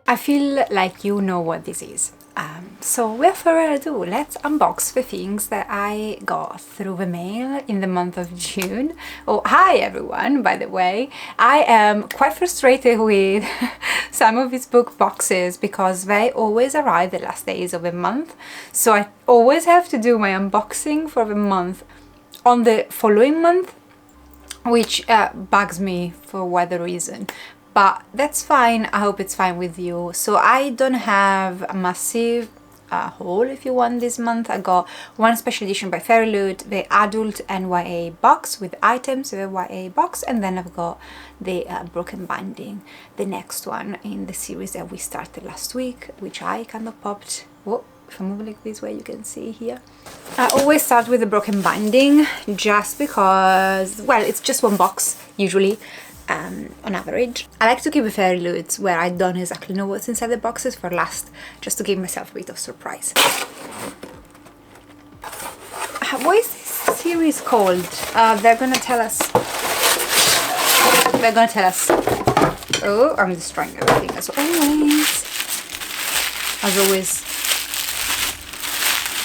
I feel like you know what this is. So without further ado, let's unbox the things that I got through the mail in the month of June. Oh, hi everyone, by the way. I am quite frustrated with some of these book boxes because they always arrive the last days of the month. So I always have to do my unboxing for the month on the following month, which bugs me for whatever reason. But that's fine. I hope it's fine with you. So I don't have a massive haul, if you want, this month. I got one special edition by FairyLoot, the adult and YA box with items, the YA box, and then I've got the Broken Binding, the next one in the series that we started last week, which I kind of popped. Whoa, if I move like this way, you can see here. I always start with the Broken Binding just because, well, it's just one box usually. On average. I like to keep the FairyLoots where I don't exactly know what's inside the boxes for last, just to give myself a bit of surprise. What is this series called? They're gonna tell us. They're gonna tell us. Oh, I'm destroying everything as always. As always,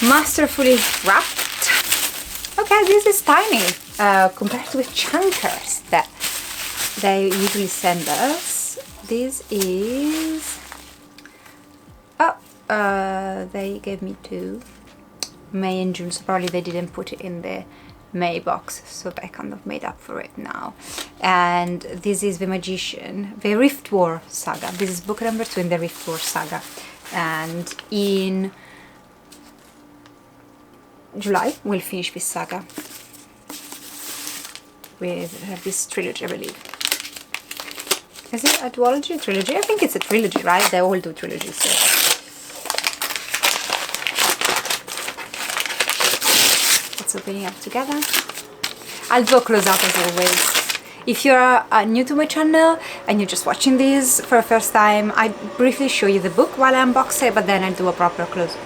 masterfully wrapped. Okay, this is tiny compared to the chunkers that they usually send us. This is they gave me two, May and June, so probably they didn't put it in the May box, so I kind of made up for it now. And this is The Magician, the Rift War saga. This is book number 2 in the Rift War saga, and in July we'll finish this saga with this trilogy, I believe. Is it a duology? Trilogy? I think it's a trilogy, right? They all do trilogies. So. Let's open it up together. I'll do a close-up as always. If you're new to my channel and you're just watching this for the first time, I briefly show you the book while I unbox it, but then I do a proper close-up.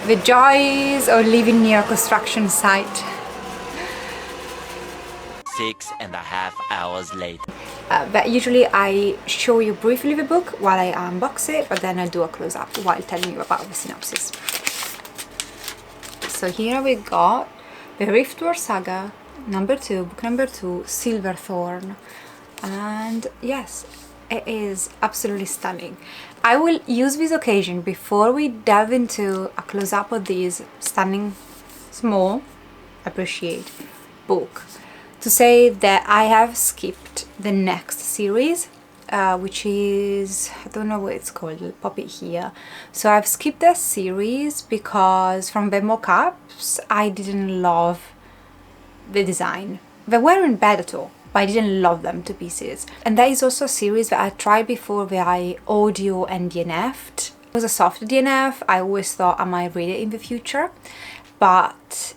The joys of living near a construction site. 6.5 hours later. But usually I show you briefly the book while I unbox it, but then I do a close-up while telling you about the synopsis. So here we got the Rift War Saga number 2, book number 2, Silverthorn. And yes, it is absolutely stunning. I will use this occasion before we delve into a close-up of this stunning, small, appreciate book, to say that I have skipped the next series, which is, I don't know what it's called, I'll pop it here. So I've skipped that series because from the mock-ups I didn't love the design. They weren't bad at all, but I didn't love them to pieces. And that is also a series that I tried before where I audio and DNF'd. It was a soft DNF. I always thought I might read it in the future, but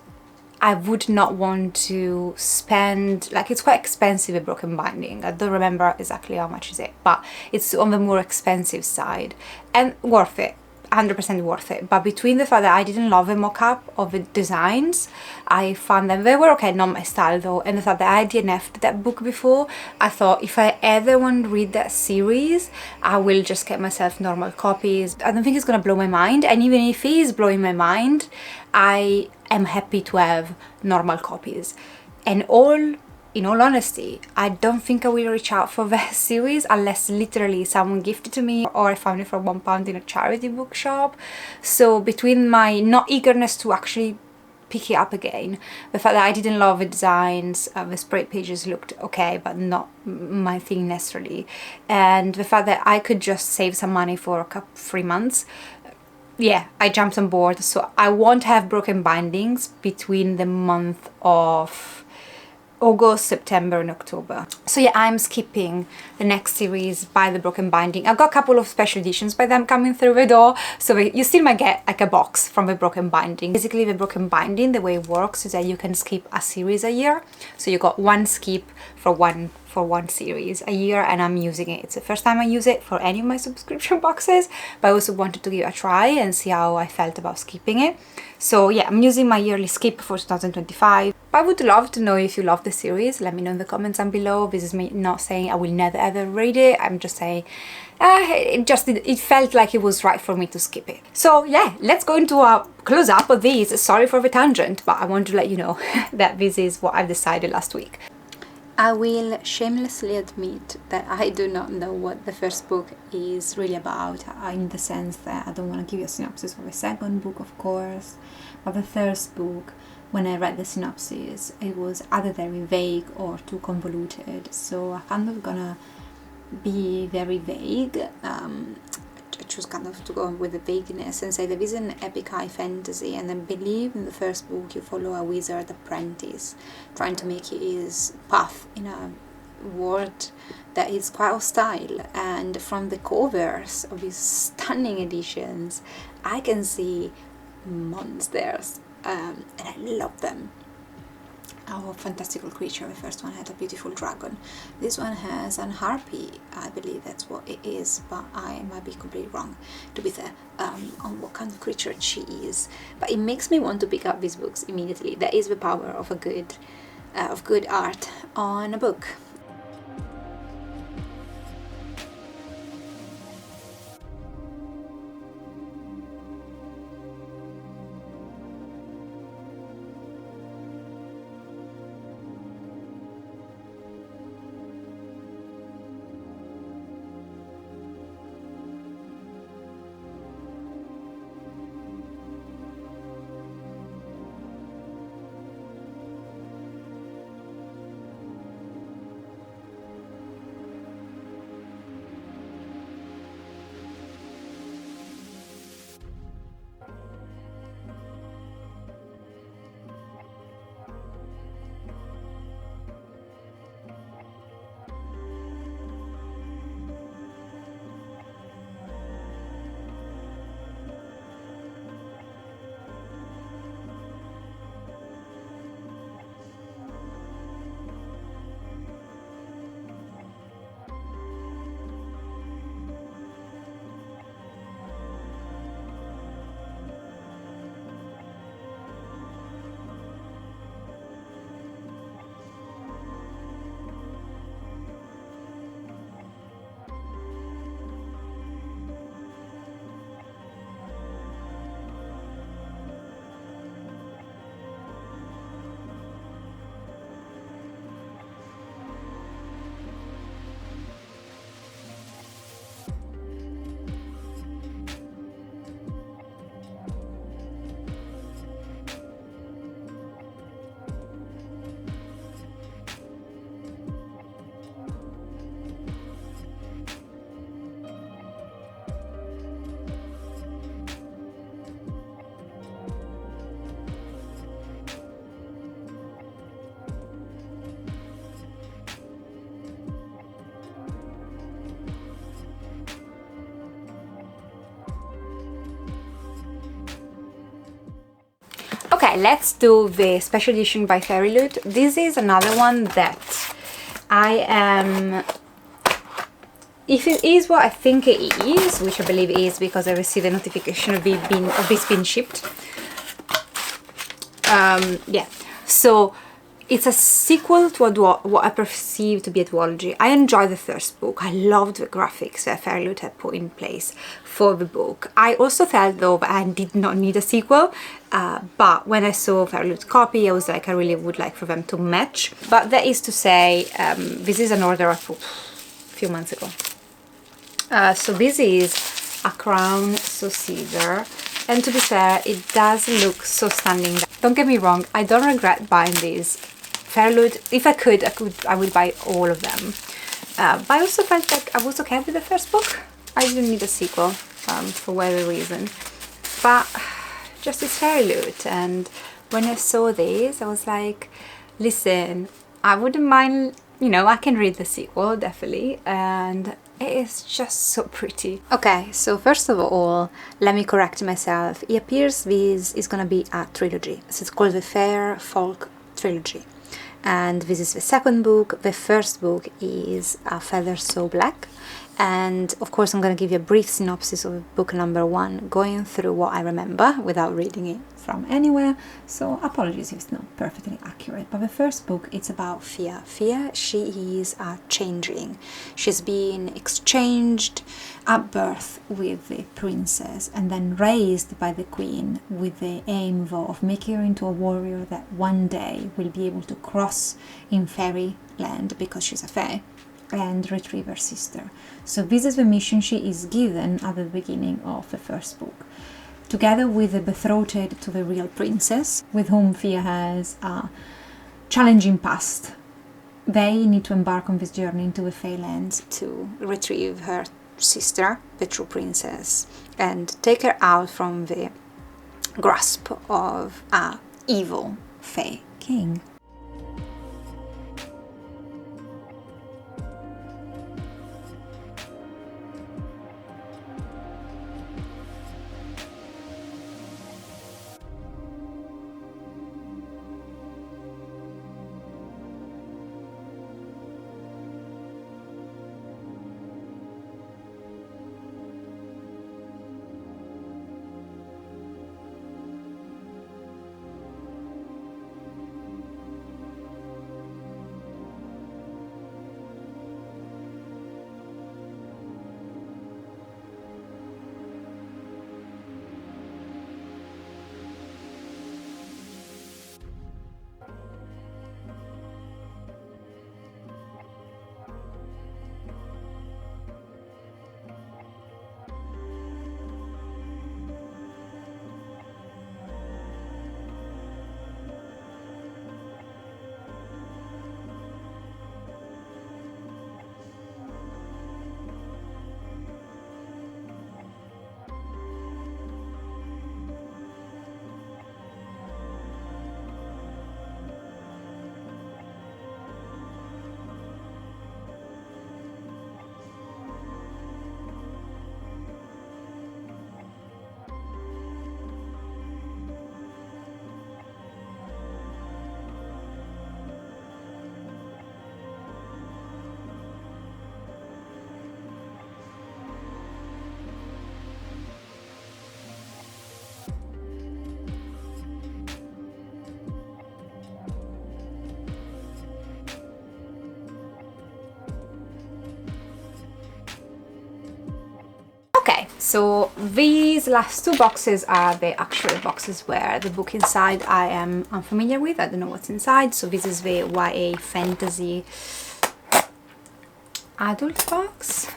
I would not want to spend, like, it's quite expensive, a Broken Binding. I don't remember exactly how much is it, but it's on the more expensive side and worth it, 100% worth it. But between the fact that I didn't love the mock-up of the designs, I found them, they were okay, not my style though, and the fact that I DNF'd that book before, I thought if I ever want to read that series, I will just get myself normal copies. I don't think it's gonna blow my mind, and even if it is blowing my mind, I am happy to have normal copies. And in all honesty, I don't think I will reach out for that series unless literally someone gifted to me or I found it for £1 in a charity bookshop. So between my not eagerness to actually pick it up again, the fact that I didn't love the designs, the spread pages looked okay but not my thing necessarily, and the fact that I could just save some money for 3 months, yeah, I jumped on board. So I won't have Broken Bindings between the month of August, September and October. So yeah, I'm skipping the next series by the Broken Binding. I've got a couple of special editions by them coming through the door, so you still might get like a box from the Broken Binding. Basically the Broken Binding, the way it works is that you can skip a series a year. So you got one skip for one series a year, and I'm using it. It's the first time I use it for any of my subscription boxes, but I also wanted to give it a try and see how I felt about skipping it. So yeah, I'm using my yearly skip for 2025. I would love to know if you love the series. Let me know in the comments down below. This is me not saying I will never ever read it. I'm just saying it felt like it was right for me to skip it. So yeah, let's go into a close-up of these. Sorry for the tangent, but I want to let you know that this is what I decided last week. I will shamelessly admit that I do not know what the first book is really about, in the sense that I don't want to give you a synopsis of the second book, of course, but the first book, when I read the synopsis, it was either very vague or too convoluted, so I'm kind of gonna be very vague. I choose kind of to go with the vagueness and say there is an epic high fantasy, and I believe in the first book you follow a wizard apprentice trying to make his path in a world that is quite hostile, and from the covers of these stunning editions I can see monsters, and I love them. Oh, fantastical creature. The first one had a beautiful dragon. This one has an harpy. I believe that's what it is, but I might be completely wrong, to be fair, on what kind of creature she is. But it makes me want to pick up these books immediately. That is the power of a good art on a book. Okay, let's do the special edition by FairyLoot. This is another one that I am, if it is what I think it is, which I believe it is because I received a notification of this being shipped. Yeah, so it's a sequel to what I perceive to be a duology. I enjoyed the first book. I loved the graphics that FairyLoot had put in place for the book. I also felt though that I did not need a sequel, but when I saw FairyLoot's copy I was like, I really would like for them to match. But that is to say, this is an order I put a few months ago. So this is a crown so Caesar, and to be fair it does look so stunning. Don't get me wrong, I don't regret buying these. FairyLoot, if I could, I would buy all of them. But I also felt like I was okay with the first book. I didn't need a sequel for whatever reason. But just it's FairyLoot, and when I saw this I was like, listen, I wouldn't mind, you know, I can read the sequel definitely, and it is just so pretty. Okay, so first of all, let me correct myself. It appears this is gonna be a trilogy. So it's called the Fair Folk Trilogy. And this is the second book. The first book is A Feather So Black. And of course I'm gonna give you a brief synopsis of book number 1, going through what I remember without reading it. from anywhere, so apologies if it's not perfectly accurate. But the first book, it's about Fia. Fia, she is a changeling. She's been exchanged at birth with the princess and then raised by the queen with the aim of making her into a warrior that one day will be able to cross in fairyland because she's a fae and retrieve her sister. So this is the mission she is given at the beginning of the first book, together with the betrothed to the real princess, with whom Fia has a challenging past. They need to embark on this journey into the Feylands to retrieve her sister, the true princess, and take her out from the grasp of a evil Fey king. Okay, so these last two boxes are the actual boxes where the book inside I am unfamiliar with. I don't know what's inside. So this is the YA fantasy adult box.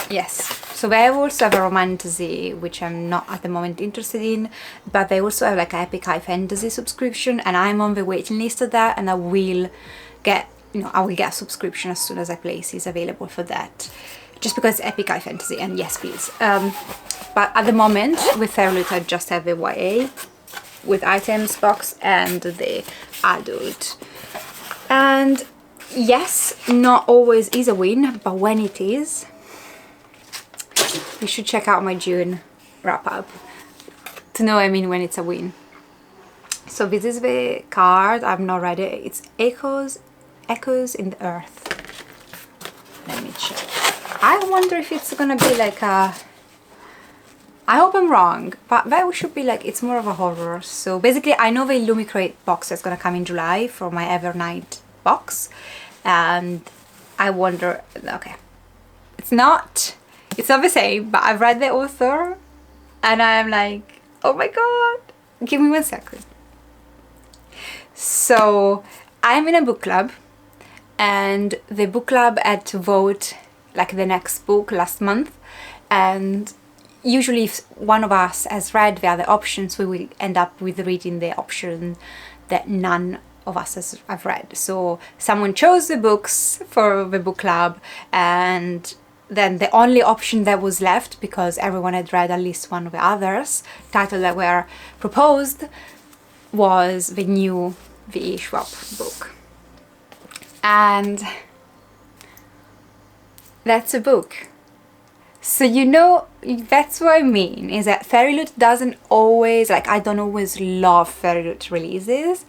Yes, so they also have a romantasy, which I'm not at the moment interested in, but they also have like an epic high fantasy subscription, and I'm on the waiting list of that, and I will get, I will get a subscription as soon as a place is available for that, just because it's epic high fantasy, and yes please. But at the moment with FairyLoot I just have the YA with items box and the adult, and yes, not always is a win, but when it is, you should check out my June wrap up to know when it's a win. So this is the card. I've not read it. It's Echoes in the Earth. Let me check. I wonder if it's gonna be like a, I hope I'm wrong, but that should be like, it's more of a horror. So basically I know the Illumicrate box that's gonna come in July for my Evernight box, and I wonder, okay, it's not the same, but I've read the author and I'm like, oh my god, give me 1 second. So I'm in a book club, and the book club had to vote like the next book last month, and usually if one of us has read the other options, we will end up with reading the option that none of us have read. So someone chose the books for the book club, and then the only option that was left, because everyone had read at least one of the others titles that were proposed, was the new V.E. Schwab book. And that's a book. So that's what I mean, is that FairyLoot doesn't always, like, I don't always love FairyLoot releases,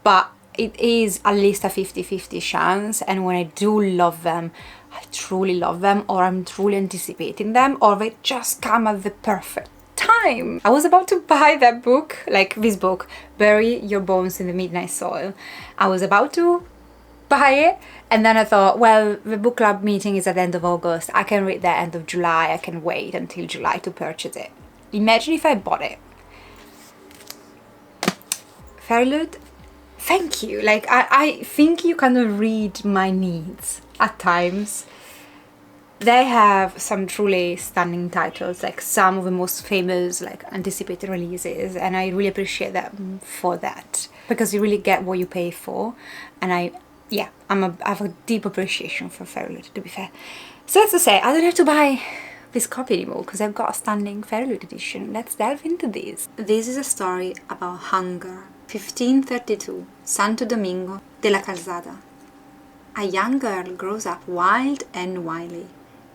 but it is at least a 50-50 chance, and when I do love them, I truly love them, or I'm truly anticipating them, or they just come at the perfect time. I was about to buy that book, like this book, Bury Your Bones in the Midnight Soil. I was about to buy it, and then I thought, well, the book club meeting is at the end of August. I can read that end of July. I can wait until July to purchase it. Imagine if I bought it. FairyLoot, thank you. Like, I think you kind of read my needs at times. They have some truly stunning titles, like some of the most famous, like, anticipated releases, and I really appreciate them for that, because you really get what you pay for. And I have a deep appreciation for FairyLoot, to be fair. So that's to say, I don't have to buy this copy anymore because I've got a stunning FairyLoot edition. Let's delve into this. This is a story about hunger. 1532, Santo Domingo de la Calzada. A young girl grows up wild and wily,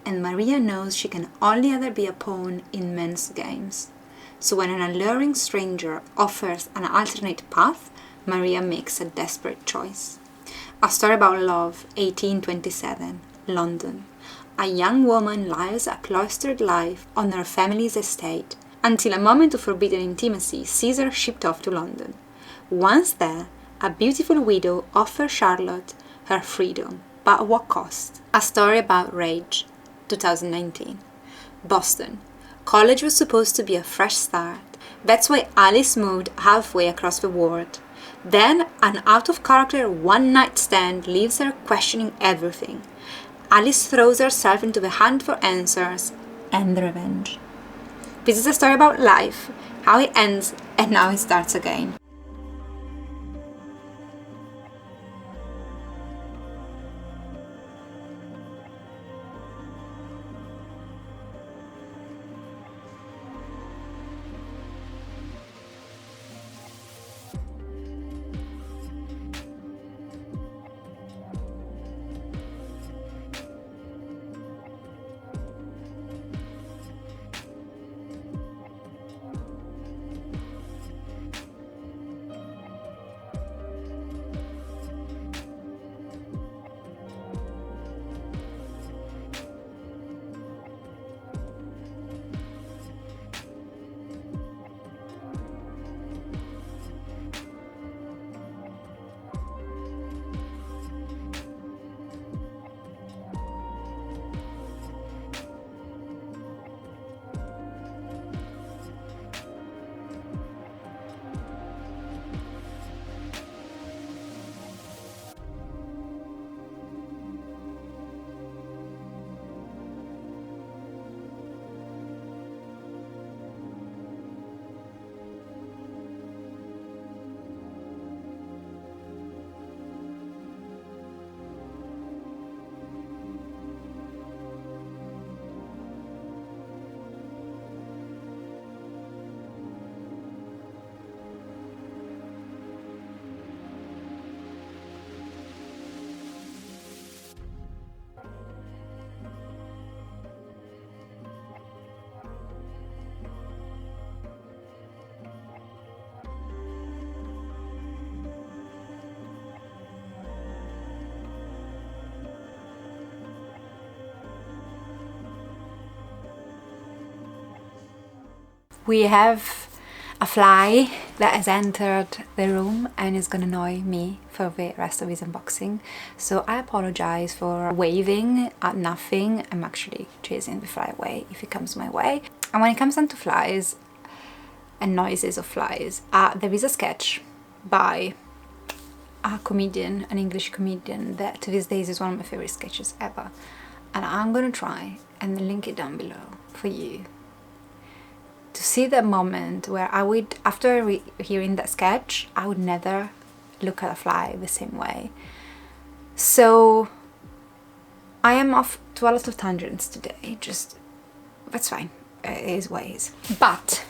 and Maria knows she can only ever be a pawn in men's games. So when an alluring stranger offers an alternate path, Maria makes a desperate choice. A story about love, 1827, London. A young woman lives a cloistered life on her family's estate until a moment of forbidden intimacy sees her shipped off to London. Once there, a beautiful widow offers Charlotte her freedom, but at what cost? A story about rage, 2019. Boston. College was supposed to be a fresh start. That's why Alice moved halfway across the world. Then, an out-of-character one-night stand leaves her questioning everything. Alice throws herself into the hunt for answers and revenge. This is a story about life, how it ends and how it starts again. We have a fly that has entered the room and is gonna annoy me for the rest of his unboxing. So I apologize for waving at nothing. I'm actually chasing the fly away if it comes my way. And when it comes down to flies and noises of flies, there is a sketch by a comedian, an English comedian, that to this day is one of my favorite sketches ever. And I'm gonna try and link it down below for you to see that moment where I would, after hearing that sketch, I would never look at a fly the same way. So I am off to a lot of tangents today, just, that's fine, it is what it is. But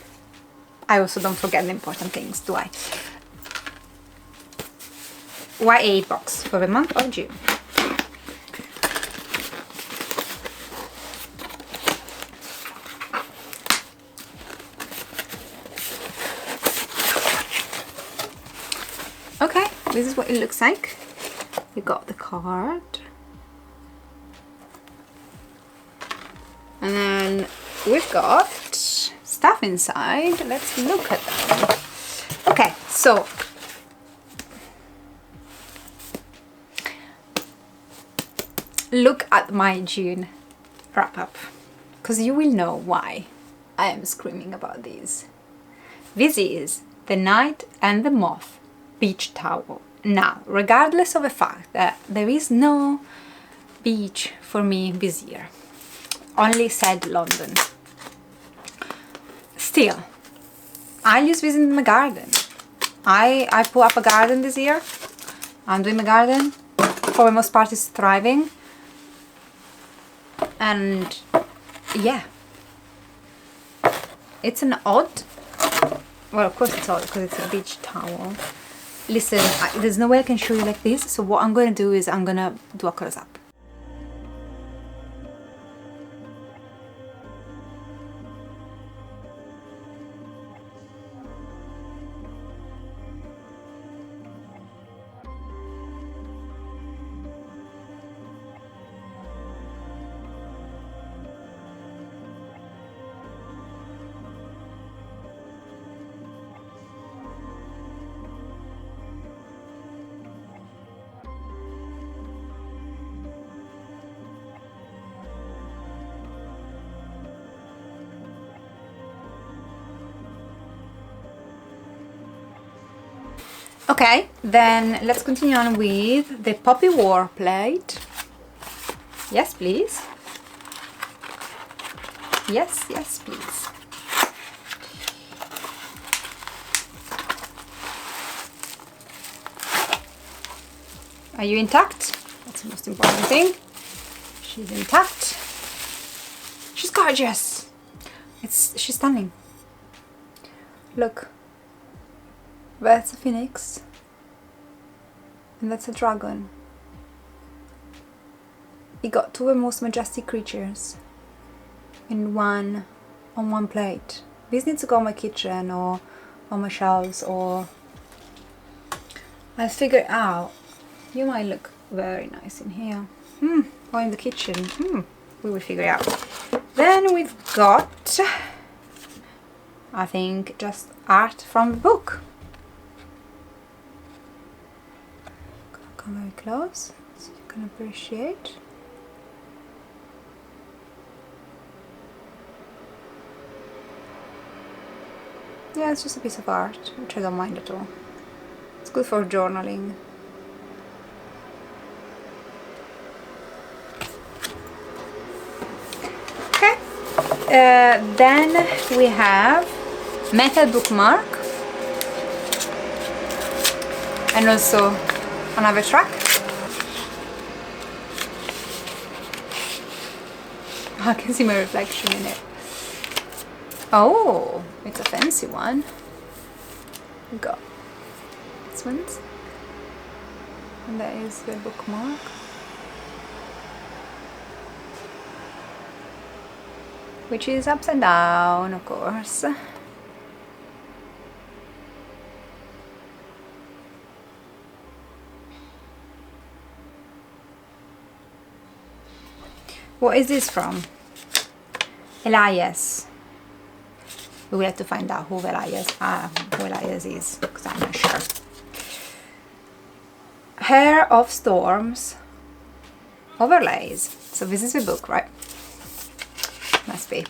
I also don't forget the important things, do I? YA box for the month of June. Okay, this is what it looks like. We got the card. And then we've got stuff inside. Let's look at them. Okay, so look at my June wrap-up, because you will know why I am screaming about these. This is the Night and the Moth beach towel. Now, regardless of the fact that there is no beach for me this year, only said London, still, I'll use this in my garden. I put up a garden this year. I'm doing my garden. For the most part, it's thriving. And yeah, it's an odd, well, of course it's odd because it's a beach towel. Listen, there's no way I can show you like this, so what I'm going to do is I'm going to do a close-up. Okay, then let's continue on with the Poppy War plate. Yes, please. Yes, yes, please. Are you intact? That's the most important thing. She's intact. She's gorgeous. She's stunning. Look. That's a phoenix. And that's a dragon. You got two of the most majestic creatures on one plate. This needs to go on my kitchen or on my shelves, or I'll figure it out. You might look very nice in here. Or in the kitchen. We will figure it out. Then we've got, I think, just art from the book. Come very close so you can appreciate. Yeah, it's just a piece of art, which I don't mind at all. It's good for journaling. Okay, then we have metal bookmark, and also another track. I can see my reflection in it. Oh, it's a fancy one. We got this one's, and that is the bookmark. Which is upside down, of course. What is this from? Elias. We will have to find out who Elias is, because I'm not sure. Hair of Storms overlays. So this is the book, right? Must be.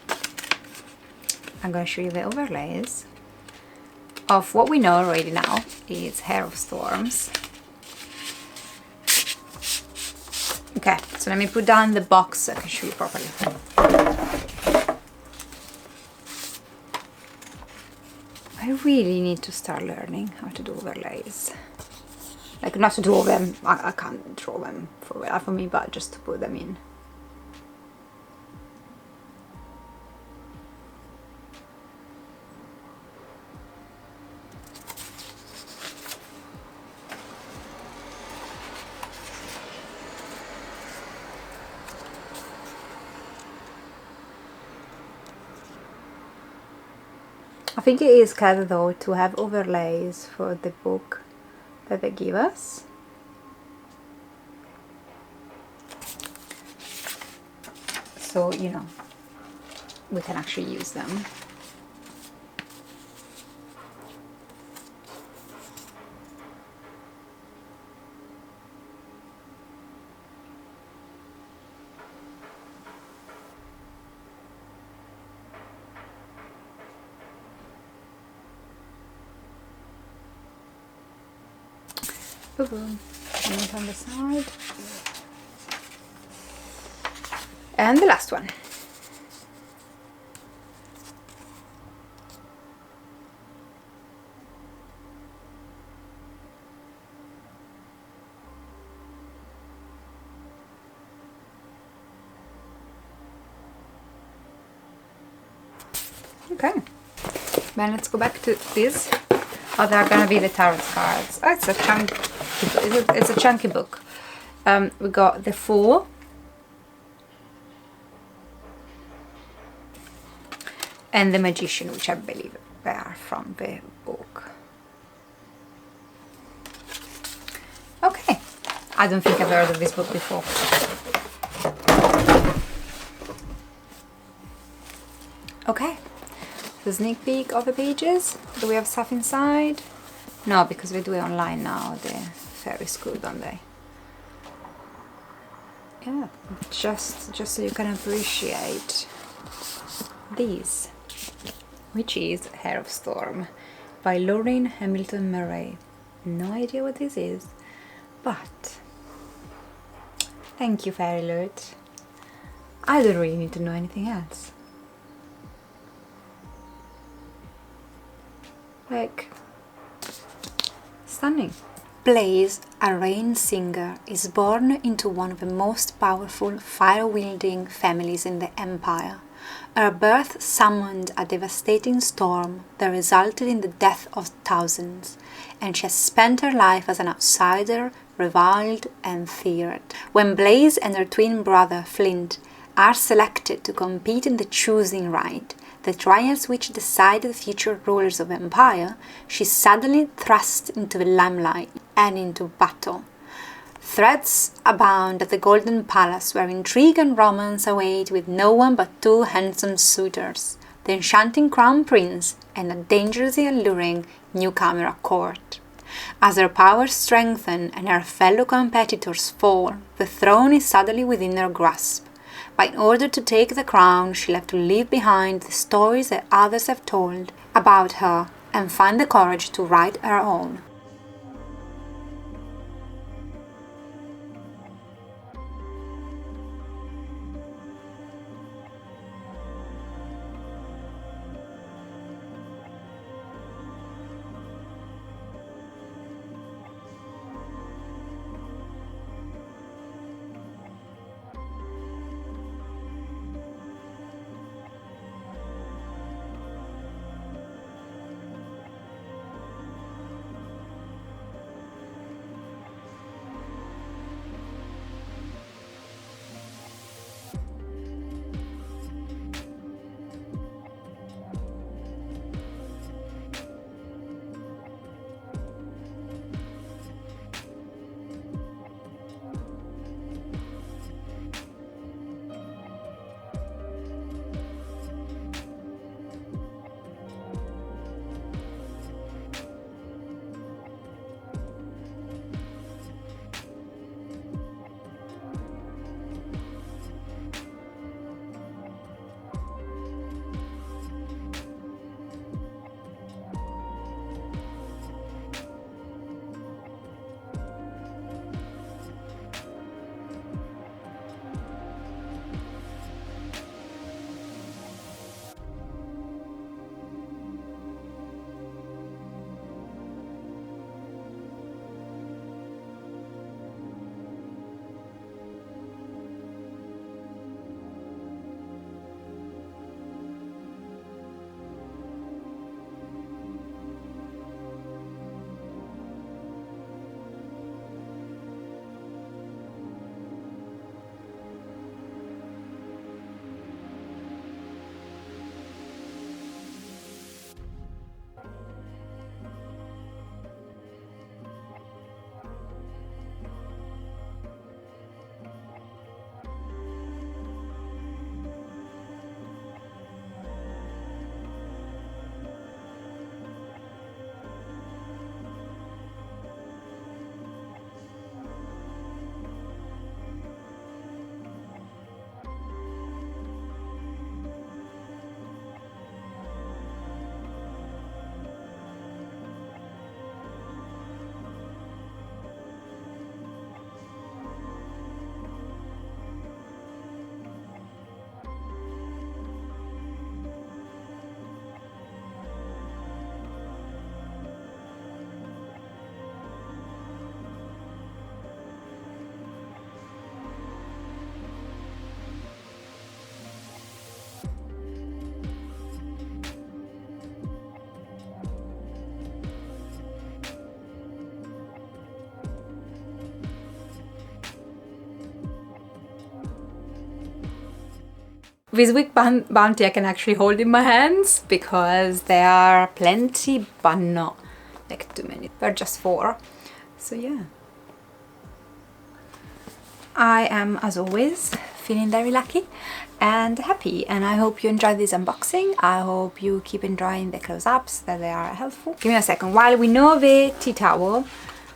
I'm going to show you the overlays of what we know already now is Hair of Storms. Okay, so let me put down the box so I can show you properly. I really need to start learning how to do overlays. Like, not to draw them, I can't draw them for me, but just to put them in. I think it is clever though to have overlays for the book that they give us. So, you know, we can actually use them. Boom. And it on the side. And the last one. Okay, then let's go back to this. Oh, they're gonna be the tarot cards. Oh, it's a chunky. It's a chunky book. We got the Fool, and the Magician, which I believe they are from the book. Okay, I don't think I've heard of this book before. Okay. The sneak peek of the pages. Do we have stuff inside? No, because we do it online now, the fairy school, don't they? Yeah, just so you can appreciate these, which is Hair of Storm by Lorraine Hamilton Murray. No idea what this is, but thank you, FairyLoot. I don't really need to know anything else. Like, stunning. Blaze, a rain singer, is born into one of the most powerful fire-wielding families in the Empire. Her birth summoned a devastating storm that resulted in the death of thousands, and she has spent her life as an outsider, reviled and feared. When Blaze and her twin brother Flint are selected to compete in the choosing right, the trials which decide the future rulers of Empire, she's suddenly thrust into the limelight and into battle. Threats abound at the Golden Palace, where intrigue and romance await with no one but two handsome suitors, the enchanting Crown Prince and a dangerously alluring newcomer at court. As her powers strengthen and her fellow competitors fall, the throne is suddenly within her grasp. But in order to take the crown, she'll have to leave behind the stories that others have told about her and find the courage to write her own. this week bounty I can actually hold in my hands because there are plenty, but not like too many. They're just 4. So yeah. I am, as always, feeling very lucky and happy, and I hope you enjoyed this unboxing. I hope you keep enjoying the close-ups, that they are helpful. Give me a second. While we know the tea towel,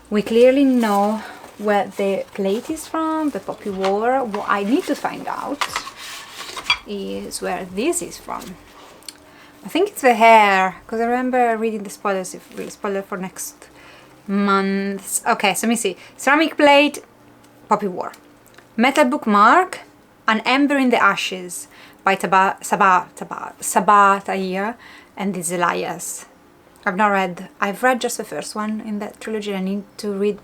we clearly know where the plate is from, the poppy war. What I need to find out is where this is from. I think it's the hair, because I remember reading the spoilers, if we spoiler for next month. Okay, so let me see. Ceramic plate, poppy war. Metal bookmark, An Ember in the Ashes by Sabah Tahir and the Elias. I've read just the first one in that trilogy. I need to read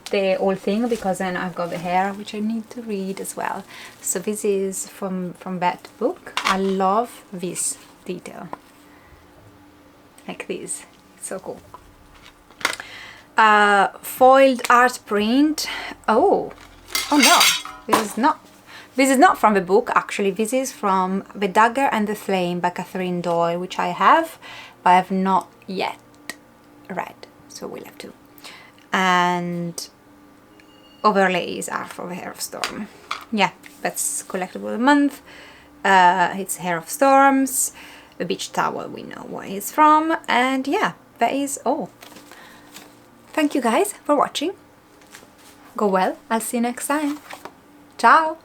the whole thing because then I've got the hair, which I need to read as well. So this is from that book. I love this detail. Like this. It's so cool. Foiled art print. Oh no. This is not from the book, actually. This is from The Dagger and the Flame by Catherine Doyle, which I have, but I have not yet read, so we'll have to. And overlays are for the Hair of Storm. Yeah, that's collectible of the month. It's Hair of Storms. The beach towel, we know where it's from. And yeah, that is all. Thank you guys for watching. Go well. I'll see you next time. Ciao!